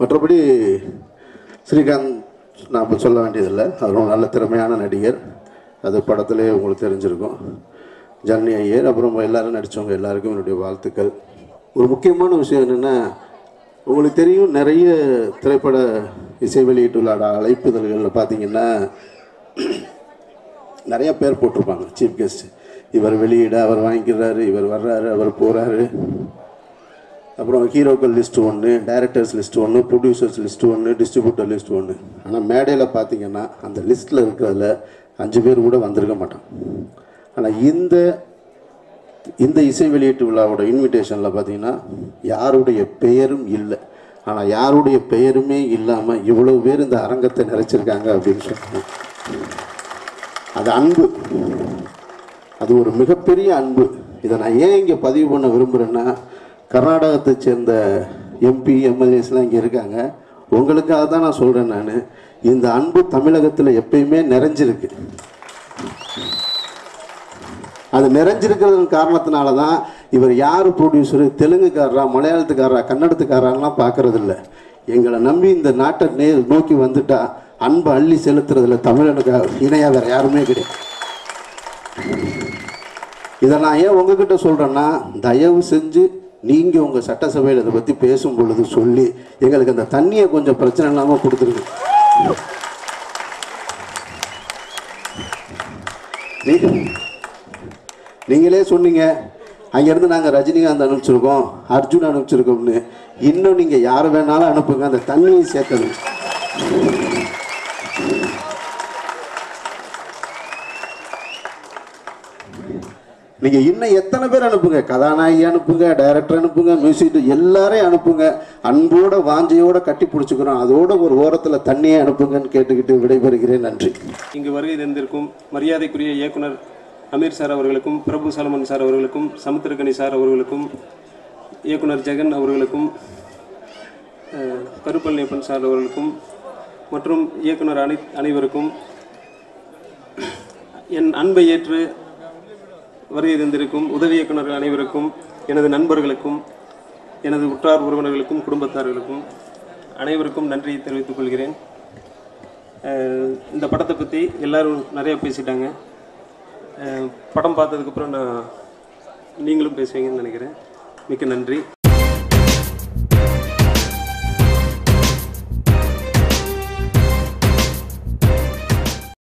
மற்றபடி ஸ்ரீகாந்த் நான் இப்போ சொல்ல வேண்டியதில்லை, அவர் ஒரு நல்ல திறமையான நடிகர். அது படத்திலே உங்களுக்கு தெரிஞ்சிருக்கும். ஜனனி ஐயர், அப்புறம் எல்லோரும் நடித்தவங்க எல்லாருக்கும் என்னுடைய வாழ்த்துக்கள். ஒரு முக்கியமான விஷயம் என்னென்னா, உங்களுக்கு தெரியும் நிறைய திரைப்பட இசை வெளியீட்டு விழா அழைப்புதல்களில் பார்த்தீங்கன்னா நிறைய பேர் போட்டிருப்பாங்க சீஃப் கெஸ்ட். இவர் வெளியிட, அவர் வாங்கிக்கிறாரு, இவர் வர்றாரு, அவர் போகிறாரு. அப்புறம் ஹீரோக்கள் லிஸ்ட்டு ஒன்று, டைரக்டர்ஸ் லிஸ்ட்டு ஒன்று, ப்ரொடியூசர்ஸ் லிஸ்ட்டு ஒன்று, டிஸ்ட்ரிபியூட்டர் லிஸ்ட்டு ஒன்று. ஆனால் மேடையில் பார்த்தீங்கன்னா அந்த லிஸ்ட்டில் இருக்கிறதுல 5 பேர் கூட வந்திருக்க மாட்டான். ஆனால் இந்த இசை வெளியீட்டு விழாவோட இன்விடேஷனில் பார்த்தீங்கன்னா யாருடைய பெயரும் இல்லை. ஆனால் யாருடைய பெயருமே இல்லாமல் இவ்வளோ பேர் இந்த அரங்கத்தை நிறைச்சிருக்காங்க அப்படின்னு சொன்னாங்க. அது அன்பு, அது ஒரு மிகப்பெரிய அன்பு. இதை நான் ஏன் இங்கே பதிவு பண்ண விரும்புகிறேன்னா, கர்நாடகத்தை சேர்ந்த எம்பி எம்எல்ஏஸ்லாம் இங்கே இருக்காங்க. உங்களுக்காக தான் நான் சொல்கிறேன். நான் இந்த அன்பு தமிழகத்தில் எப்பயுமே நிறைஞ்சிருக்கு. அது நிறைஞ்சிருக்கிறதுக்கு காரணத்தினால தான் இவர் யார் ப்ரொடியூசரு, தெலுங்குக்காரரா, மலையாளத்துக்காரரா, கன்னடத்துக்காரெல்லாம் பார்க்குறதில்ல. எங்களை நம்பி இந்த நாட்டை நோக்கி வந்துட்டா அன்பை அள்ளி செலுத்துறதுல தமிழனுக்கு இணையாக வேறு யாருமே கிடையாது. இதை நான் ஏன் உங்ககிட்ட சொல்கிறேன்னா, தயவு செஞ்சு நீங்கள் உங்கள் சட்டசபையில் இதை பற்றி பேசும் பொழுது சொல்லி எங்களுக்கு அந்த தண்ணியை கொஞ்சம் பிரச்சனை இல்லாமல் கொடுத்துருக்கு. நீங்களே சொன்னீங்க அங்கேருந்து நாங்கள் ரஜினிகாந்த் அனுப்பிச்சிருக்கோம், அர்ஜுன் அனுப்பிச்சிருக்கோம்னு. இன்னும் நீங்கள் யார் வேணாலும் அனுப்புங்க, அந்த தண்ணியை சேர்க்கணும். நீங்கள் இன்னும் எத்தனை பேர் அனுப்புங்க, கதாநாயகி அனுப்புங்க, டைரக்டர் அனுப்புங்க, மியூசிக் எல்லாரையும் அனுப்புங்க. அன்போட வாஞ்சையோட கட்டி பிடிச்சிக்கிறோம். அதோட ஒரு ஓரத்தில் தண்ணியை அனுப்புங்கன்னு கேட்டுக்கிட்டு விடைபெறுகிறேன். நன்றி. இங்கு வருகை தந்திருக்கும் மரியாதைக்குரிய இயக்குனர் அமீர் சார் அவர்களுக்கும், பிரபு சலமன் சார் அவர்களுக்கும், சமுத்திரகனி சார் அவர்களுக்கும், இயக்குனர் ஜெகன் அவர்களுக்கும், கருப்பழனியப்பன் சார் அவர்களுக்கும் மற்றும் இயக்குனர் அனைவருக்கும், என் அன்பை ஏற்று வருகை தந்திருக்கும் உதவி இயக்குநர்கள் அனைவருக்கும், எனது நண்பர்களுக்கும், எனது உற்றார் உறவினர்களுக்கும், குடும்பத்தார்களுக்கும் அனைவருக்கும் நன்றி தெரிவித்துக் கொள்கிறேன். இந்த படத்தை பற்றி எல்லோரும் நிறைய பேசிட்டாங்க. படம் பார்த்ததுக்கப்புறம் நீங்களும் பேசுவீங்கன்னு நினைக்கிறேன். மிக்க நன்றி.